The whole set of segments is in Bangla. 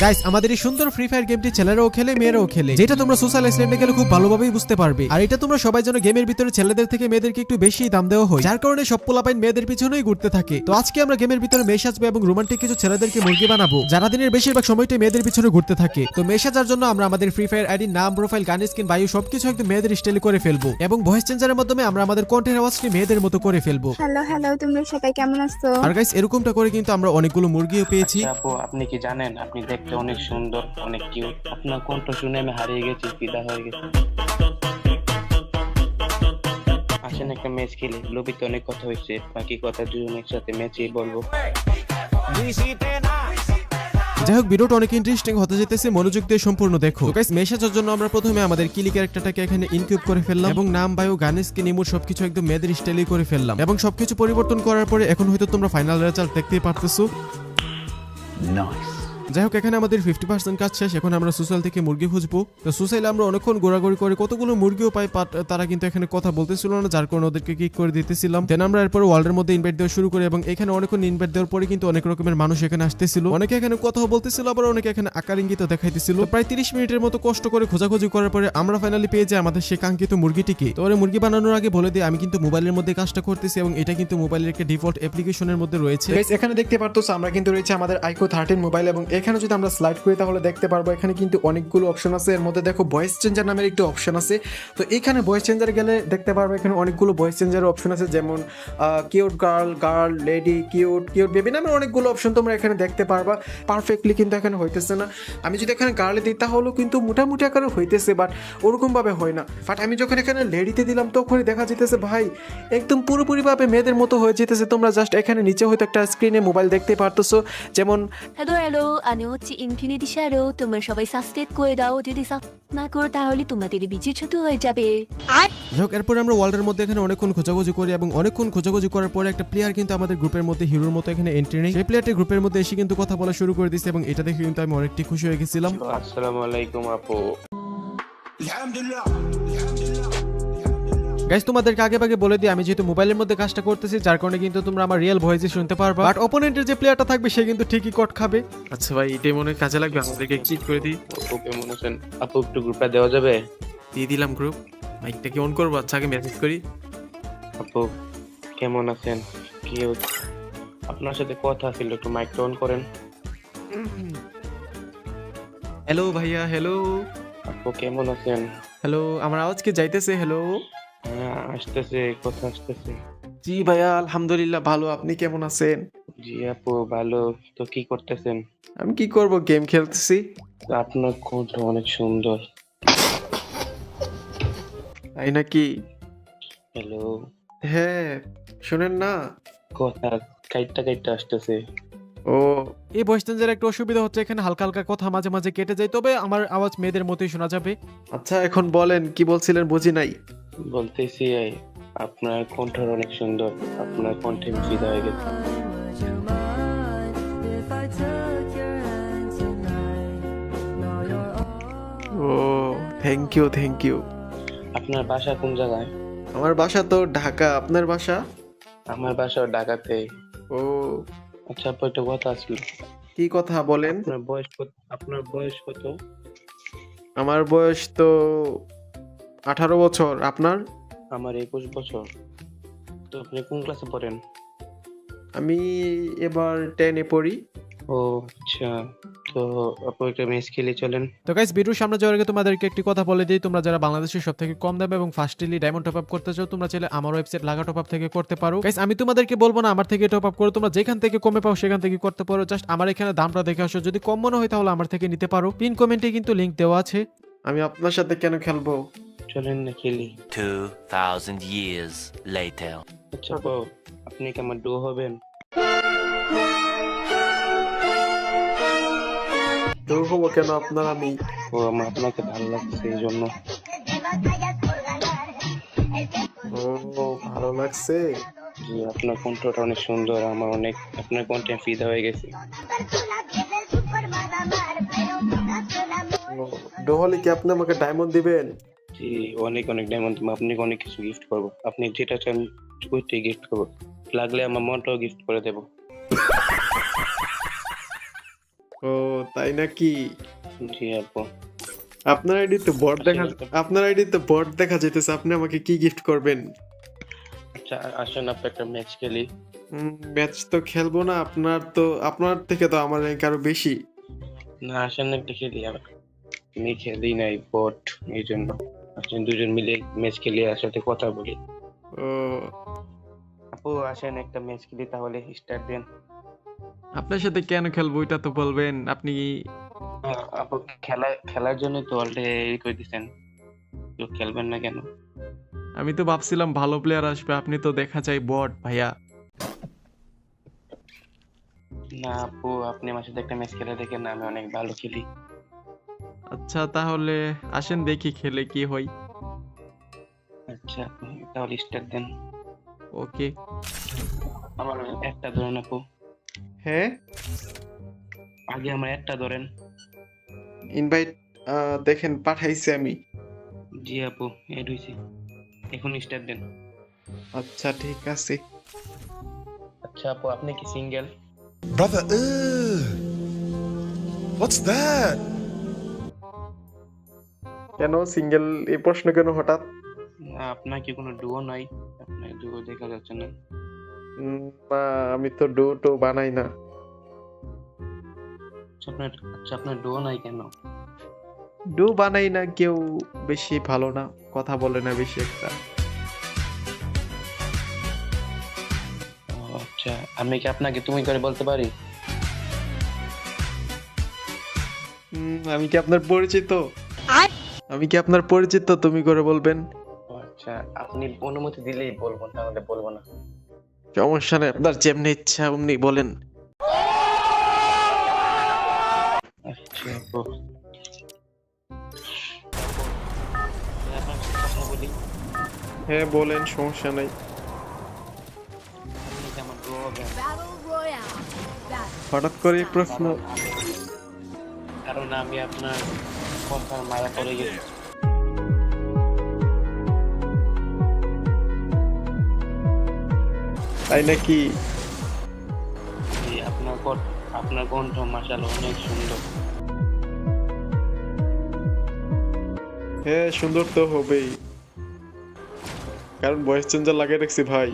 গাইস আমাদের এই সুন্দর ফ্রি ফায়ার গেমটি ছেলেরাও খেলে মেয়েরাও খেলে, যেটা তোমরা সোশ্যাল আইল্যান্ডে গেলে খুব ভালোভাবেই বুঝতে পারবে। আর এটা তোমরা সবাই জানো গেমের ভিতরে ছেলেদের থেকে মেয়েদেরকে একটু বেশি দাম দেওয়া হয়, যার কারণে সব পোলাপাইন মেয়েদের পিছনেই ঘুরতে থাকে। তো আজকে আমরা গেমের ভিতরে মেয়ে সাজবো এবং রোমান্টিক কিছু ছেলেদেরকে মুরগি বানাবো, যারা দিনের বেশিরভাগ সময়টাই মেয়েদের পিছনে ঘুরতে থাকে। তো মেয়ে সাজার জন্য আমরা আমাদের ফ্রি ফায়ার আইডি, নাম, প্রোফাইল, গান স্কিন, বায়ু সবকিছু একদম মেয়েদের স্টাইলে করে ফেলবো এবং ভয়েস চেঞ্জারের মাধ্যমে আমরা আমাদের কন্টেন্ট আওয়াজটি মেয়েদের মতো করে ফেলবো। হ্যালো হ্যালো, তোমরা সবাই কেমন আছো? আর গাইস এরকমটা করে কিন্তু আমরা অনেকগুলো মুরগিও পেয়েছি। আপু আপনি কি জানেন আপনি দেখতে অনেক সুন্দর, অনেক কিউট। আপনার কণ্ঠ শুনে আমি হারিয়ে গেছি, ফিদা হয়ে গেছি। আসেন একটা ম্যাচ খেলি, লবিতে অনেক কথা হয়েছে, বাকি কথা দুজন একসাথে ম্যাচেই বলবো। যাই হোক, ভিডিওটা অনেক ইন্টারেস্টিং হতে যেতেছে, মনোযোগ দিয়ে সম্পূর্ণ দেখো। গাইস মেসেজের জন্য আমরা প্রথমে আমাদের কিলি ক্যারেক্টারটাকে এখানে ইনকিউব করে ফেললাম এবং নাম, বায়ো, গান স্কিন, ইমোট সবকিছু একদম মেয়েদের স্টাইলে করে ফেললাম এবং সবকিছু পরিবর্তন করার পরে এখন হয়তো তোমরা ফাইনাল রেজাল্ট দেখতেই পারতেছো। যাই হোক, এখানে আমাদের 50% কাজ শেষ। এখন আমরা সোশ্যাল থেকে মুরগি খুঁজবো। তো সোশ্যালে আমরা অনেকক্ষণ ঘোরাঘুরি করে কতগুলো মুরগিও পাই, তারা কিন্তু এখানে কথা বলতেছিল না, যার কারণে ওদেরকে কিক করে দিতেছিলাম। দেন আমরা এরপর ওয়ার্ল্ডের মধ্যে ইনভাইট দেওয়া শুরু করি এবং এখানে অনেকক্ষণ ইনভাইট দেওয়ার পরে কিন্তু অনেক রকমের মানুষ এখানে আসতেছিল, অনেকে এখানে কথা বলতেছিল, আবার অনেকে এখানে আকার ইঙ্গিত দেখাইতেছিল। প্রায় 30 মিনিটের মতো কষ্ট করে খোঁজাখুঁজি করার পরে আমরা ফাইনালি পেয়ে যাই আমাদের সেই কাঙ্ক্ষিত মুরগিটিকে। তো মুরগি বানানোর আগে বলে দিই, আমি কিন্তু মোবাইলের মধ্যে কাজটা করতেছি এবং এটা কিন্তু মোবাইলের একটা ডিফল্ট অ্যাপ্লিকেশনের মধ্যে রয়েছে। এখানে দেখতে পারতো আমরা কিন্তু রয়েছে আমাদের আইকো 13 মোবাইল এবং এখানে যদি আমরা স্লাইড করি তাহলে দেখতে পারবো এখানে কিন্তু অনেকগুলো অপশন আছে। এর মধ্যে দেখো ভয়েস চেঞ্জার নামের একটি অপশন আছে। তো এখানে ভয়েস চেঞ্জার গেলে দেখতে পারবো এখানে অনেকগুলো ভয়েস চেঞ্জারের অপশন আছে, যেমন cute girl, girl, lady, cute, cute baby নামের অনেকগুলো অপশন তোমরা এখানে দেখতে পারবা। পারফেক্টলি কিন্তু এখানে হইতেছে না। আমি যদি এখানে গার্লে দিই তাহলেও কিন্তু মোটামুটি আকারে হইতেছে, বাট ওরকমভাবে হয় না। বাট আমি যখন এখানে লেডিতে দিলাম তখনই দেখা যেতেছে ভাই একদম পুরোপুরিভাবে মেয়েদের মতো হয়ে যেতেছে। তোমরা জাস্ট এখানে নিচে হয়তো একটা স্ক্রিনে মোবাইল দেখতে পারতেছো, যেমন হ্যালো, আমি হচ্ছে ইনফিনিটি শ্যাডো। তোমরা সবাই সাবস্ক্রাইব করে দাও, যদি সাবস্ক্রাইব না করো তাহলে তোমাদের বিচি ছোট হয়ে যাবে। যাক, এরপর আমরা ওয়ার্ল্ডের মধ্যে এখানে অনেকক্ষণ খোঁজাখুঁজি করি এবং অনেকক্ষণ খোঁজাখুঁজি করার পরে একটা প্লেয়ার কিন্তু আমাদের গ্রুপের মধ্যে হিরোর মতো এখানে এন্ট্রি নেই। সেই প্লেয়ারটি গ্রুপের মধ্যে এসে কিন্তু কথা বলা শুরু করে দিয়েছে এবং এটা দেখে কিন্তু আমি অনেকটি খুশি হয়ে গেছিলাম। আসসালামু আলাইকুম আপু। গাইস তোমাদেরকে আগে ভাগে বলে দিই, আমি যেহেতু মোবাইলের মধ্যে কাজটা করতেছি, যার কারণে কিন্তু তোমরা আমার রিয়েল ভয়েসই শুনতে পারবা, বাট অপোনেন্টের যে প্লেয়ারটা থাকবে সে কিন্তু ঠিকই কট খাবে। আচ্ছা ভাই, এটাই মনে কাজে লাগবে, আমাদেরকে ক্লিক করে দিই। আপু কেমন আছেন? আপু একটু গ্রুপটা দেওয়া যাবে? দিয়ে দিলাম গ্রুপ। মাইকটা কি অন করবো? আচ্ছা আগে মেসেজ করি। আপু কেমন আছেন? কিউট, আপনার সাথে কথা ছিল, একটু মাইকটা অন করেন। হ্যালো ভাইয়া, হ্যালো। আপু কেমন আছেন? হ্যালো, আমার আওয়াজ কি যাইতেছে? হ্যালো। হ্যাঁ আসতেছে, কথা আসতেছে। জি ভাইয়া আলহামদুলিল্লাহ ভালো, আপনি কেমন আছেন? জি আপু ভালো। তো কি করতেছেন? আমি কি করব, গেম খেলতেছি। আপনার কণ্ঠ অনেক সুন্দর। তাই নাকি? হ্যালো, হ্যাঁ শুনেন না, কথা কাইটটা কাইটটা আসতেছে। ও এই ভয়েস চেঞ্জার একটা অসুবিধা হচ্ছে, এখানে হালকা হালকা কথা মাঝে মাঝে কেটে যায়, তবে আমার আওয়াজ মেয়েদের মতোই শোনা যাবে। আচ্ছা এখন বলেন কি বলছিলেন, বুঝি নাই। বলতেছি আপনার কণ্ঠ অনেক সুন্দর, আপনার কণ্ঠে আমি ফিদা হয়ে গেছি। ও থ্যাংক ইউ থ্যাংক ইউ। আপনার বাসা কোন জায়গায়? আমার বাসা তো ঢাকা, আপনার বাসা? আমার বাসা ঢাকাতে। ও আচ্ছা আপু একটা কথা আসলো। কি কথা বলেন? আপনার বয়স কত? আপনার বয়স কত? আমার বয়স তো 18 বছর। আপনার? আমার 21 বছর। তো আপনি কোন ক্লাসে পড়েন? আমি এবার 10-এ পড়ি। ও আচ্ছা, তো আপু একটা ম্যাচ খেলে চলেন। তো গাইস, ভিডিওর সামনে যাওয়ার আগে তোমাদেরকে একটি কথা বলে দিই, তোমরা যারা বাংলাদেশের সবথেকে কম দামে এবং ফাস্টলি ডায়মন্ড টপ আপ করতে চাও, তোমরা চাইলে আমার ওয়েবসাইট লাগা টপ আপ থেকে করতে পারো। গাইস আমি তোমাদেরকে বলবো না আমার থেকে টপ আপ করো, তোমরা যেখান থেকে কমে পাও সেখান থেকে করতে পারো। জাস্ট আমার এখানে দামটা দেখে আসো, যদি কম মনে হয় তাহলে আমার থেকে নিতে পারো। পিন কমেন্টে কিন্তু লিংক দেওয়া আছে। আমি আপনার সাথে কেন খেলবো? চলেন না খেলি। 2000 years later. আচ্ছা আপু, আপনি কি আমার ডু হবেন? তো হবো কেন আপনার? আমি আমার আপনাকে ভালো লাগছে এই জন্য। ও ভালো লাগছে। জি, আপনার কণ্ঠটা অনেক সুন্দর, আমার অনেক আপনার কণ্ঠে ফিদা হয়ে গেছি। ডহলে কি আপনি আমাকে ডায়মন্ড দিবেন? জি অনেক অনেক ডায়মন্ড, আপনাকে অনেক কিছু গিফট করবো। আপনি যেটা চান ওইটাই গিফট করবো, লাগলে আমার মনটাও গিফট করে দেবো। ও তাই নাকি? জি আপু। আপনার আইডি তো বট দেখা আপনার আইডি তো বট দেখা যেতেছে, আপনি আমাকে কি গিফট করবেন? আচ্ছা আসুন আপু একটা ম্যাচ খেলি। ম্যাচ তো খেলবো না, আপনার থেকে তো আমার র্যাঙ্ক আরো বেশি। না আসেন না একটা খেলি, আমি খেলি নাই বট, এই জন্য আসেন দুজন মিলে ম্যাচ খেলি, আর সাথে কথা বলি। ও আপু আসেন একটা ম্যাচ খেলি, তাহলে স্টার্ট দেন। আপনার সাথে কেন খেলবো এটা তো বলবেন আপনি। আপু খেলার জন্য তো অলরেডি করে দিচ্ছেন, তো খেলবেন না কেন? আমি তো ভাবছিলাম ভালো প্লেয়ার আসবে, আপনি তো দেখা যায় বট ভাইয়া। না আপু, আপনি আমার সাথে একটা ম্যাচ খেলে দেখেন না, আমি অনেক ভালো খেলি। আচ্ছা তাহলে আসেন দেখি খেলে কি হয়। আচ্ছা আপু, তাহলে স্টার্ট দেন। ওকে। আমার একটা ধরেন আপু, হ্যাঁ আগে আমার একটা ধরেন। ইনভাইট দেখেন পাঠাইছি আমি। জি আপু, এড হয়েছি, এখন স্টার্ট দেন। আচ্ছা ঠিক আছে। আচ্ছা আপু, আপনি কি সিঙ্গেল? Brother, what's that? কেন সিঙ্গেল এই প্রশ্ন কেন হঠাৎ? আপনার কি কোনো ডুও নাই? আপনার ডুও দেখা যাচ্ছে না। না আমি তো ডো বানাই না। আপনার ডুও নাই কেন? ডো বানাই না, কেউ বেশি ভালো না, কথা বলে না বেশি একটা। ও আচ্ছা, আমি কি আপনাকে তুমি করে বলতে পারি? আমি কি আপনার পরিচিত? তুমি করে বলবেন? ও আচ্ছা, আপনি অনুমতি দিলেই বলবো, তাহলে বলবো না। সমস্যা নেই, আপনার যেমনি ইচ্ছা অমনি বলেন। আচ্ছা আপু, আপনার সাথে কথা বলি। হ্যাঁ বলেন, সমস্যা নাই। আপনি কি আমার ডুও হবেন? হঠাৎ করে এই প্রশ্ন? কারণ আমি আপনার কথার মায়া পড়ে গেছি। তাই নাকি? জি, আপনার কণ্ঠ মাশাআল্লাহ অনেক সুন্দর। হ্যাঁ সুন্দর তো হবেই, কারণ ভয়েস চেঞ্জার লাগিয়ে রাখছি ভাই।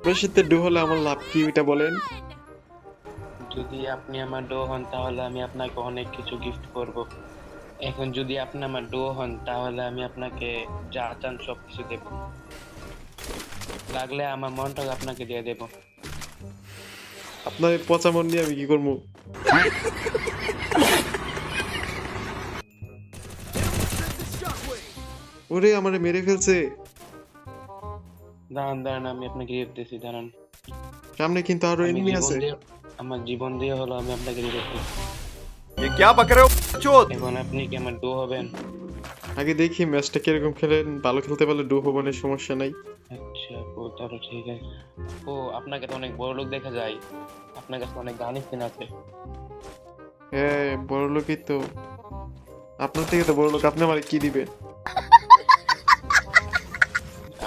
বেশিতে ডু হলে আমার লাভ কি এটা বলেন? যদি আপনি আমার ডো হন তাহলে আমি আপনাকে অনেক কিছু গিফট করব। এখন যদি আপনি আমার ডো হন তাহলে আমি আপনাকে যা চান সব কিছু দেব, লাগলে আমার মনটাকে আপনাকে দিয়ে দেব। আপনার এই পচা মন নিয়ে আমি কি করবো? ওরে আমারে মেরে ফেলছে। দাঁড়ান আমি আপনাকে রিভ দিচ্ছি, দাঁড়ান। সামনে কিন্তু আরো আমি এনিমি জীবন আছে। দিয়ে, আমার জীবন দিয়ে হলো আমি আপনাকে রিভ দিচ্ছি। ये क्या बक रहे हो चोद? এখন আপনি কি আমার ডো হবেন? আগে দেখি ম্যাচটা কিরকম খেলেন, ভালো খেলতে পারলে ডু হবো না, সমস্যা নাই। আচ্ছা ও তাহলে ঠিক আছে। ও আপনাকে তো অনেক বড় লোক দেখা যায়, আপনার কাছে অনেক গান স্কিন আছে। হ্যাঁ বড় লোকই তো, আপনার থেকে তো বড় লোক, আপনি আমার কি দিবেন?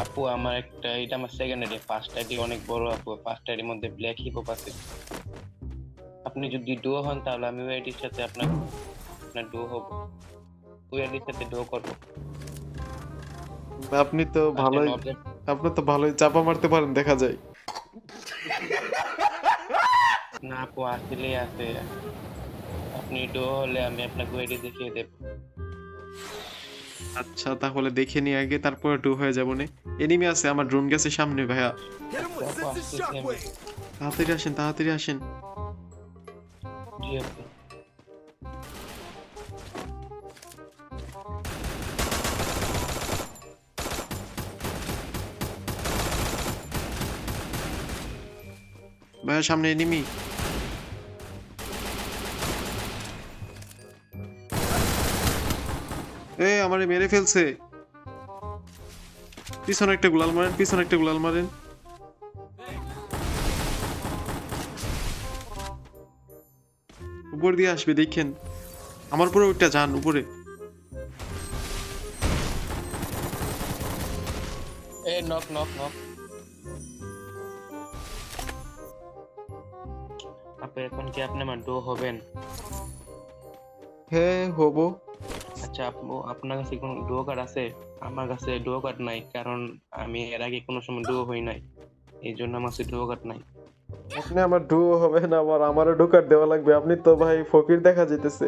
আপু আমার একটা, এটা আমার সেকেন্ড আইডি, ফার্স্ট আইডি অনেক বড় আপু, ফার্স্ট আইডির মধ্যে ব্ল্যাক হিপহপ আছে। আপনি যদি ডো হন তাহলে আমি ওই আইডির সাথে আপনার ডো হব, ওই আইডির সাথে ডো করবো। আপনি তো ভালোই চাপা মারতে পারেন দেখা যায়। না আপু আসলেই আছে, আপনি ডো হলে আমি আপনাকে ওই আইডি দেখিয়ে দেব। আচ্ছা তাহলে দেখে নি আগে, তারপরে ডু হয়ে যাবো নে। এনিমি আছে, আমার ড্রোন গেছে সামনে ভাইয়া। আপু আসতেছি আমি। তাড়াতাড়ি আসেন। জি আপু। ভাইয়া সামনে এনিমি। আমারে মেরে ফেলছে। পিছনে একটা গুলাল মারেন। উপর দিয়ে আসবে দেখেন, আমার উপরে ওইটা যান উপরে। নক এখন কি আপনি আমার ডো হবেন? হ্যাঁ হবো। আচ্ছা আপু, আপনার কাছে কোনো ডো কার্ড আছে? আমার কাছে ডো কার্ড নাই, কারণ আমি এর আগে কোনো সময় ডো হই নাই, এই জন্য আমার কাছে ডো কার্ড নাই। আপনি আমার ডুও হবে না, আবার আমারও ঢোকার দেওয়া লাগবে? আপনি তো ভাই ফকির দেখা যেতেছে।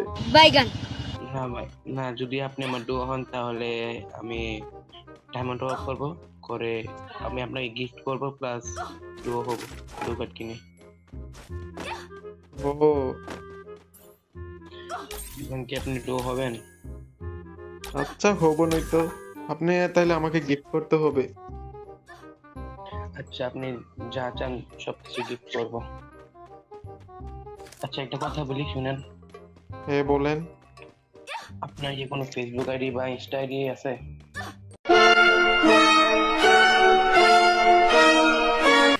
না ভাই, না, যদি আপনি আমার ডো হন তাহলে আমি ডায়মন্ড টপ আপ করবো, করে আমি আপনাকে গিফট করবো, প্লাস ডো হবো, ডো কার্ড কিনে। ও এখন কি আপনি ডো হবেন? আচ্ছা হবো নই তো, আপনি তাইলে আমাকে গিফট করতে হবে। আচ্ছা, আপনি যা চান সবকিছু গিফট করবো। আচ্ছা, একটা কথা বলি, শুনেন। হ্যাঁ বলেন। আপনার কি কোনো ফেসবুক আইডি বা ইনস্টা আইডি আছে?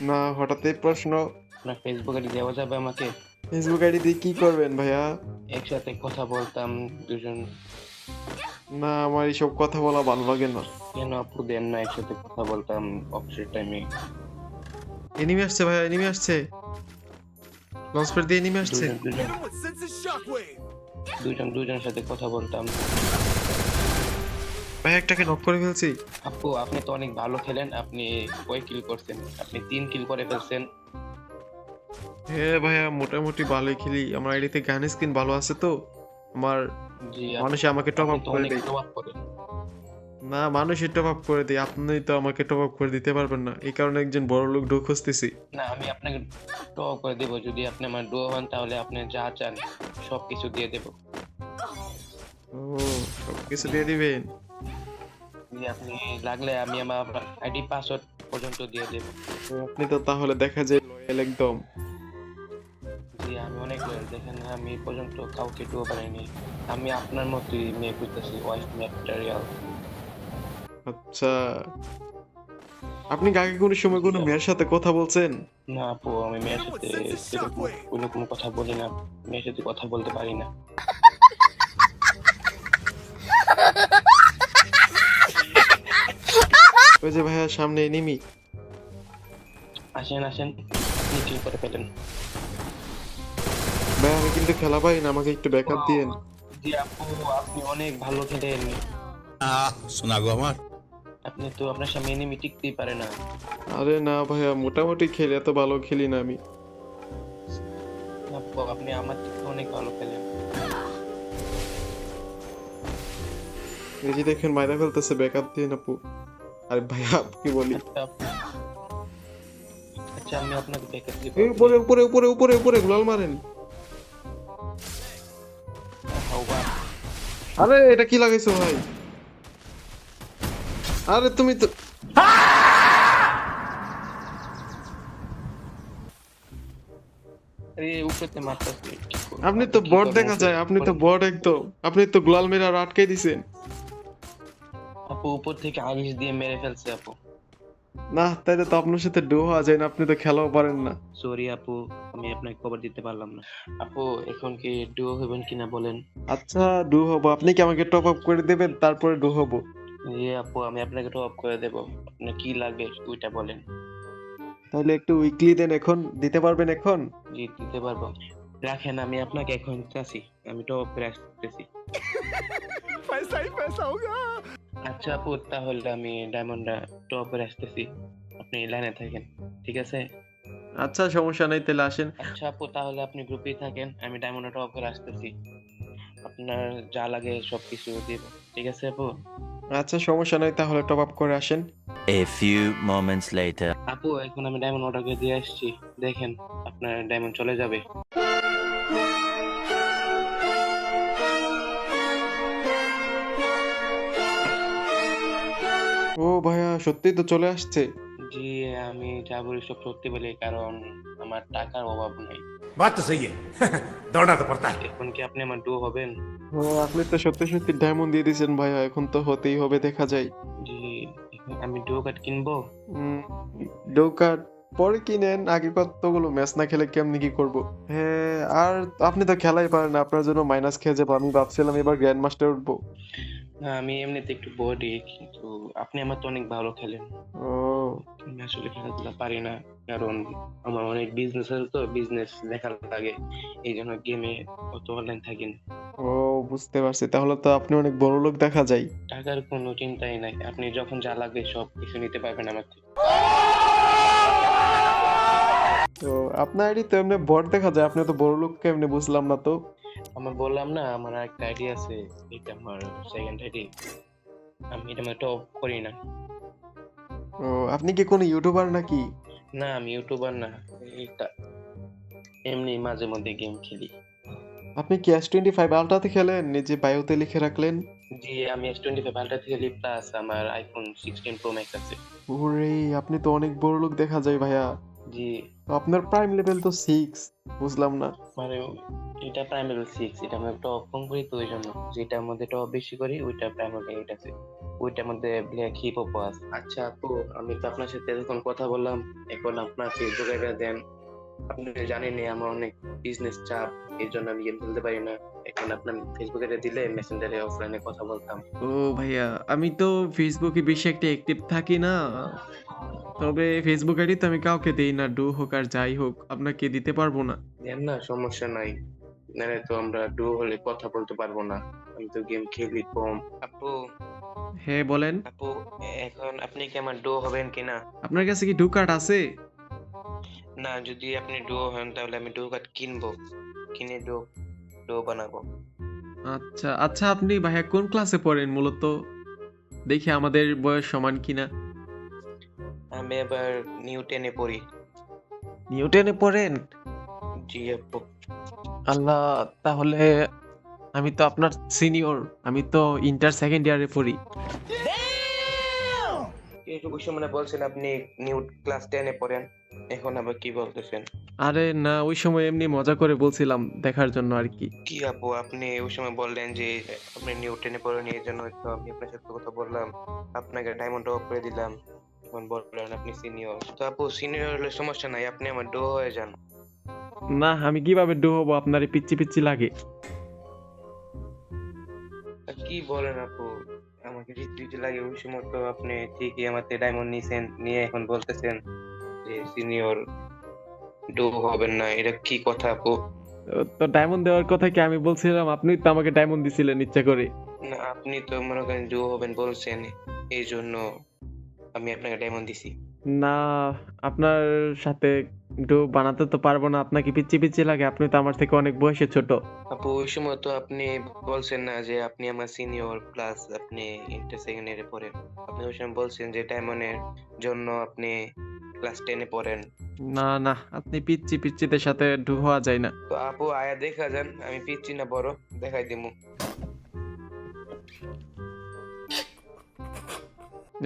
না, হঠাৎই প্রশ্ন। আপনার ফেসবুক আইডি দেওয়া যাবে আমাকে? ফেসবুক আইডি দিয়ে কি করবেন ভাইয়া? একসাথে কথা বলতাম দুজন। না, আমার এইসব কথা বলা ভালো লাগে না। কেন আপু দেন না, একসাথে কথা বলতাম অফিসের টাইমে। এনিমি আসছে ভাইয়া, এনিমি আসছে। লঞ্চ প্যাড দিয়ে এনিমি আসছে। দুজনের সাথে কথা বলতাম। ভাই একটাকে নক করে ফেলছি। আপু, আপনি তো অনেক ভালো খেলেন, আপনি কয় কিল করছেন? আপনি 3 কিল করে ফেলছেন। হ্যাঁ ভাইয়া, মোটামুটি ভালোই খেলি। আমার আইডিতে গান স্কিন ভালো আছে তো, আমার জি, মানুষে আমাকে টপ আপনি আপ তো করে অনেক দেয়। টপ আপ করেন। না, মানুষই টপ আপ করে দেয়, আপনি তো আমাকে টপ আপ করে দিতে পারবেন না, এই কারণে একজন বড় লোক ঢো খুঁজতেছি। না, আমি আপনাকে টপ আপ করে দেবো, যদি আপনি আমার ডুও হন তাহলে আপনি যা চান সবকিছু দিয়ে দেবো। ও, সবকিছু দিয়ে দিবেন? জি, আপনি লাগলে আমি আমার আইডি পাসওয়ার্ড পর্যন্ত দিয়ে দেবো। ও, আপনি তো তাহলে দেখা যায় লয়াল একদম। জি, আমি অনেক লোক দেখেন, আমি এই পর্যন্ত কাউকে ডুও বানাইনি। আমি আপনার মতোই মেয়ে খুঁজতেছি, ওয়াইফ ম্যাটেরিয়াল। আচ্ছা, আপনি আগে কোনো সময় কোনো মেয়ের সাথে কথা বলছেন? না আপু, আমি মেয়ের সাথে সেরকম কোনো কথা বলি না, মেয়ের সাথে কথা বলতে পারি না। ওই যে ভাইয়া সামনে এনিমি। আসেন আসেন, আপনি কিল করে ফেলেন। ভাই আমি কিন্তু খেলা পাই না, আমাকে একটু ব্যাকআপ দিয়েন। জি আপু, আপনি অনেক ভালো খেলেন। শোনা গো আমার। আপনি তো আপনার সামনে এনিমি টিকতেই পারে না। আরে না ভাইয়া, মোটামুটি খেলি, এত ভালো খেলি না আমি। আপু, আপনি আমার থেকে অনেক ভালো খেলেন। এই যে দেখেন মাইরা ফেলতেছে, ব্যাকআপ দিয়েন আপু। আরে ভাইয়া কি বলি। আচ্ছা, আমি আপনাকে ব্যাকআপ দিব। এই উপরে উপরে উপরে উপরে উপরে গুলাল মারেন। আরে এটা কি লাগাইছো ভাই? আরে তুমি তো আরে উপরেতে মারতেছি। আপনি তো বট দেখা যায়, আপনি তো বট একদম। আপনি তো গুলাল মেরে আর আটকে দিছেন। আপু উপর থেকে আইস দিয়ে মেরে ফেলছে আপু। না, তাইলে তো আপনার সাথে ডো হওয়া যায় না, আপনি তো খেলাও পারেন না। সরি আপু, আমি আপনাকে কভার দিতে পারলাম না। আপু, এখন কি ডুও হবেন কিনা বলেন? আচ্ছা ডো হবো, আপনি কি আমাকে টপ আপ করে দেবেন তারপরে ডো হবো? জি আপু, আমি আপনাকে টপ আপ করে দেবো, আপনার কি লাগবে ওইটা বলেন। তাহলে একটু উইকলি দেন, এখন দিতে পারবেন এখন? জি, দিতে পারবো। রাখেন, আমি আপনাকে এখন দিতেছি, আমি টপ আপ করে আসতেছি। আচ্ছা আপু, তাহলে আমি ডায়মন্ডটা টপ আপ করে আসতেছি, আপনি লাইনে থাকেন, ঠিক আছে? আচ্ছা সমস্যা নাই, তাহলে আসেন। আচ্ছা আপু, তাহলে আপনি গ্রুপেই থাকেন, আমি ডায়মন্ডটা টপ আপ করে আসতেছি, আপনার যা লাগে সবকিছু দিব, ঠিক আছে আপু? আচ্ছা সমস্যা নাই, তাহলে টপ আপ করে আসেন। A few moments later. আপু, এখন আমি ডায়মন্ড অর্ডার করে দিয়ে আসছি, দেখেন আপনার ডায়মন্ড চলে যাবে। ও ভাইয়া সত্যিই তো চলে আসছে। জি, আমি যা বলি সব সত্যি বলি, কারণ আমার টাকার অভাব নেই। बात तो सही है दौड़ना तो पड़ता है। এখন কি আপনি আমার ডু হবেন? ও, আপনি তো সত্যি সত্যি ডায়মন্ড দিয়ে দিয়েছেন ভাইয়া, এখন তো হতেই হবে, দেখা যায়। জি, এখন আমি ডু কার্ড কিনবো। ডো কার্ড পরে কিনেন, আগে কতগুলো ম্যাচ না খেলে কেমনি কি করব? হ্যাঁ, আর আপনি তো খেলাই পারেন না, আপনার জন্য মাইনাস খেয়ে যাবো। আমি ভাবছিলাম এবার গ্র্যান্ড মাস্টার উঠবো। না, আমি এমনিতে একটু বডি, কিন্তু আপনি আমার তো অনেক ভালো খেলেন। ও আমি আসলে খেলাধুলা পারি না, কারণ আমার অনেক বিজনেস আছে, তো বিজনেস দেখার লাগে, এই জন্য গেমে অত অনলাইন থাকি না। ও, বুঝতে পারছি, তাহলে তো আপনি অনেক বড় লোক দেখা যায়। টাকার কোনো চিন্তাই নাই, আপনি যখন যা লাগবে সব কিছু নিতে পারবেন আমার থেকে। তো আপনার আইডি তো এমনি বড় দেখা যায়, আপনি তো বড় লোক কেমনে বুঝলাম না তো। আমার বললাম না, আমার একটা আইডি আছে, এটা আমার সেকেন্ড আইডি, আমি এটা টপ করি না। ও, আপনি কি কোনো ইউটিউবার নাকি? না, আমি ইউটিউবার না, এটা এমনি মাঝে মধ্যে গেম খেলি। আপনি কি S25 আলট্রাতে খেলেন, নিজে বায়োতে লিখে রাখলেন? জি, আমি S25 আলট্রা খেলি, প্লাস আমার আইফোন 16 প্রো ম্যাক্স আছে। ওরে, আপনি তো অনেক বড় লোক দেখা যায় ভাইয়া। জি, তো আপনার প্রাইম লেভেল তো 6, বুঝলাম না। মানে এটা প্রাইম লেভেল 6, এটা আমি টপ কম করি তো ওই জন্য, যেটার মধ্যে টপ বেশি করি ওইটা প্রাইম লেভেল 8 আছে, ওইটার মধ্যে ব্ল্যাক হিপ হপ আছে। আচ্ছা আপু, আমি তো আপনার সাথে এতক্ষণ কথা বললাম, এখন আপনার ফেসবুক আইডি দেন। আপনি জানেনই আমার অনেক বিজনেস চাপ, এই জন্য আমি গেম খেলতে পারি না। এখন আপনার ফেসবুক আইডি দিলে মেসেঞ্জারে অফলাইনে কথা বলতাম। ও ভাইয়া, আমি তো ফেসবুকে বেশি একটা অ্যাক্টিভ থাকি না, তবে ফেসবুক আইডি তো আমি কাউকে দেই না, ডু হোক আর যাই হোক, আপনাকে দিতে পারবো না। দেন না, সমস্যা নাই, নাহলে তো আমরা ডুও হলে কথা বলতে পারবো না, আমি তো গেম খেলি কম। আপু, হ্যাঁ বলেন। আপু, এখন আপনি কি আমার ডুও হবেন কিনা? আপনার কাছে কি ডু কার্ড আছে? না, যদি আপনি ডুও হন তাহলে আমি ডুও কার্ড কিনবো, কিনে ডুও বানাবো। আচ্ছা আচ্ছা, আপনি ভাইয়া কোন ক্লাসে পড়েন মূলত, দেখি আমাদের বয়স সমান কিনা। আমি এবার নিউ 10-এ পড়ি। নিউটনে পড়েন? জি আপু। আল্লাহ, তাহলে আমি তো আপনার সিনিয়র, আমি তো ইন্টার সেকেন্ড ইয়ারে পড়ি। ওই সময় বলছেন আপনি নিউ ক্লাস 10-এ পড়েন, এখন আবার কি বলতেছেন? আরে না, ওই সময় এমনি মজা করে বলছিলাম, দেখার জন্য আর কি। কি আপু, আপনি ওই সময় বললেন যে আপনি নিউ 10-এ পড়েন, এই জন্য তো আমি আপনার সাথে কথা বললাম, আপনাকে ডায়মন্ড অফ করে দিলাম, এখন বললেন আপনি সিনিয়র। তো আপু, সিনিয়র হলে সমস্যা নাই, আপনি আমার ডো হয়ে যান। না, আমি কিভাবে ডু হবো, আপনার পিচ্ছি পিচ্ছি লাগে। কি বলেন আপু, আমাকে রীতি লাগে, ওই সময় তো আপনি ঠিকই আমার ডায়মন্ড নিছেন, নিয়ে এখন বলতেছেন যে সিনিয়র ডো হবেন না, এটা কি কথা আপু? তো ডায়মন্ড দেওয়ার কথা কি আমি বলছিলাম? আপনি তো আমাকে ডায়মন্ড দিছিলেন ইচ্ছা করে। না, আপনি তো মনে করেন ডো হবেন বলছেন, এই জন্য আমি আপনাকে ডায়মন্ড দিছি। না, আপনার সাথে ডু বানাতে তো পারবো না, আপনাকে পিচ্ছি পিচ্ছি লাগে, আপনি তো আমার থেকে অনেক বয়সে ছোট। আপু, ওই সময় তো আপনি বলছেন না যে আপনি আমার সিনিয়র, প্লাস আপনি ইন্টার সেকেন্ড ইয়ারে পড়েন, আপনি ওই সময় বলছেন যে ডায়মন্ডের জন্য আপনি ক্লাস 10-এ পড়েন। না না, আপনি পিচ্ছি পিচ্ছিদের সাথে ডু হওয়া যায় না। তো আপু, আয়া দেখা যান আমি পিচ্ছি না বড়, দেখাই দিমু।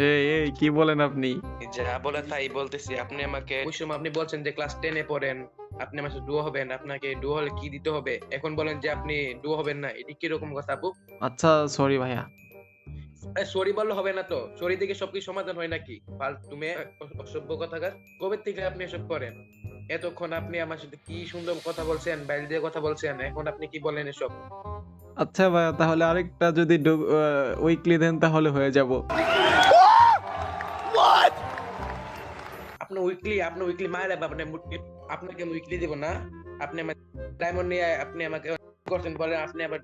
এই এই কি বলেন আপনি? যা বলে তাই বলতেছি, আপনি আমাকে ওই সময় আপনি বলছেন যে ক্লাস 10-এ পড়েন, আপনি আমার সাথে ডুও হবেন, আপনাকে ডুও হলে কি দিতে হবে, এখন বলেন যে আপনি ডুও হবেন না, এটা কি রকম কথা আপু? আচ্ছা, সরি ভাইয়া। সরি বললে হবে না তো, সরি থেকে সবকিছু সমাধান হয় নাকি? তুমি অসভ্য কথাকার, কবে থেকে আপনি এসব করেন? এতক্ষণ আপনি আমার সাথে কি সুন্দর কথা বলছেন, বাইরে দিয়ে কথা বলছেন, এখন আপনি কি বলেন এসব? আচ্ছা ভাইয়া, তাহলে আরেকটা যদি উইকলি দেন তাহলে হয়ে যাব। আপনি উইকলি মায়ের আপনি আপনাকে উইকলি দিব না, আপনি আমার ডায়মন্ড নিয়ে আপনি আমাকে করছেন, বলেন আপনি আবার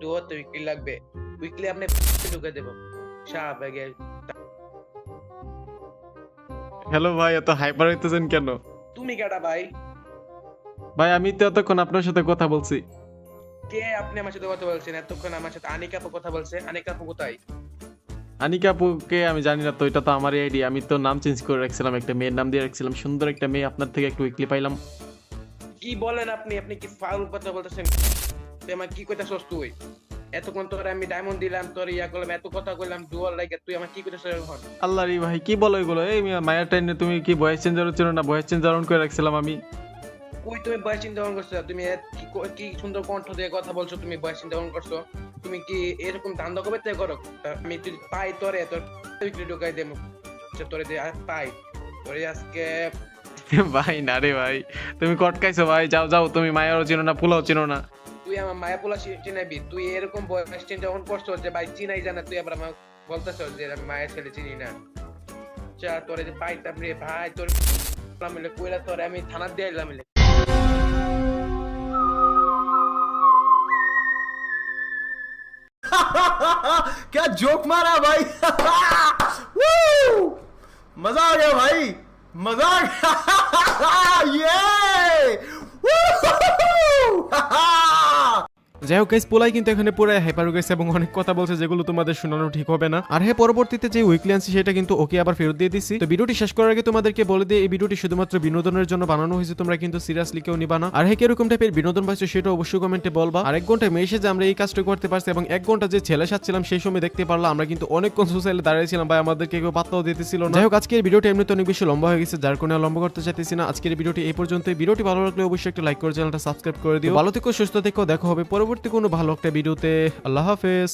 ডুয়োতে উইকলি লাগবে, উইকলি আপনি ঢুকে দেব শাহবাগে। হ্যালো ভাই, এত হাইপার হইতেছেন কেন? তুমি কেডা ভাই? ভাই আমি তো এতক্ষণ আপনার সাথে কথা বলছি। কে আপনি আমার সাথে কথা বলছেন এতক্ষণ? আমার সাথে আনিকা আপু কথা বলছে। আনিকা আপু কোথায়? আনিকা আপুকে আমি জানি না তো, এটা তো আমারই আইডি, আমি তো নাম চেঞ্জ করে রাখছিলাম, একটা মেয়ের নাম দিয়ে রাখছিলাম, সুন্দর একটা মেয়ে, আপনার থেকে একটু উইকলি পাইলাম। কি বলেন আপনি? আপনি কি ফাউল কথা বলতেছেন? তুই আমার কি কইতাছস তুই? এতক্ষণ তোরে আমি ডায়মন্ড দিলাম, তোর ইয়া করলাম, এত কথা কইলাম ডুয়াল লাগে, তুই আমার কি কইতাছস এখন? আল্লাহ রে ভাই, কি বলো এগুলো? এই মায়ের টাইনে তুমি কি ভয়েস চেঞ্জার হচ্ছিল না? ভয়েস চেঞ্জার অন করে রাখছিলাম আমি। কই তুমি ভয়েস চিন্তা অন করছো? তুমি কি সুন্দর কণ্ঠ দিয়ে কথা বলছো, তুমি ভয়েস চিন্তা অন করছো? তুমি কি এরকম ধান্দা কবে থেকে করো? আমি যদি পাই তোরে, তোর উইকলি ঢুকাই দেবো, তোরে দিয়ে পাই তোরে আজকে। ভাই না রে ভাই, তুমি কটকাইছো ভাই, যাও যাও, তুমি মায়েরও চিনো না, পোলাও চিনো না। তুই আমার মায়া পোলা চিনাবি? তুই এরকম ভয়েস চিন্তা অন করছো যে ভাই চিনাই জানা, তুই আবার আমার বলতেছ যে আমি মায়ের ছেলে চিনি না। বাচ্চা তোরে যে পাইতাম রে ভাই তোর মিলে কইলা তোরে আমি থানা দিয়ে এলাম মিলে क्या जोक मारा भाई Woo! मजा आ गया भाई मजा आ गया ये যাই হোক গাইস, পোলাই কিন্তু এখানে পুরো হাইপার হয়ে গেছে এবং অনেক কথা বলছে যেগুলো তোমাদের শোনানো ঠিক হবে না। আর হ্যাঁ, পরবর্তীতে যে উইকলি আনছি সেটা কিন্তু ওকে আবার ফেরত দিয়ে দিছি। তো ভিডিওটি শেষ করার আগে তোমাদেরকে বলে দিই, এই ভিডিওটি শুধুমাত্র বিনোদনের জন্য বানানো হয়েছে, তোমরা কিন্তু সিরিয়াসলি কেউ নিবা না। আর হ্যাঁ, কিরকম টাইপের বিনোদন পাইছো সেটা অবশ্যই কমেন্টে বলবা। আর 1 ঘন্টায় মেসে যে আমরা এই কাজটা করতে পারছি এবং 1 ঘন্টা যে ছেলে সাচ্ছিলাম সেই সময় দেখতে পারলাম আমরা কিন্তু অনেকক্ষণ সোশ্যালে দাঁড়িয়েছিলাম ভাই, আমাদেরকে কেউ পাত্তাও দিতেছিল না। যাই হোক, আজকের ভিডিওটি এমনিতে অনেক বেশি লম্বা হয়ে গেছে, যার কারণে লম্বা করতে চাইতেছি না। আজকের ভিডিওটি এই পর্যন্তই। ভিডিওটি ভালো লাগলে অবশ্যই একটা লাইক করে চ্যানেলটা সাবস্ক্রাইব করে দিও। ভালো থেকো, সুস্থ থেকো, দেখা হবে পরবর্তী কোনো ভালো একটা ভিডিওতে। আল্লাহ হাফেজ।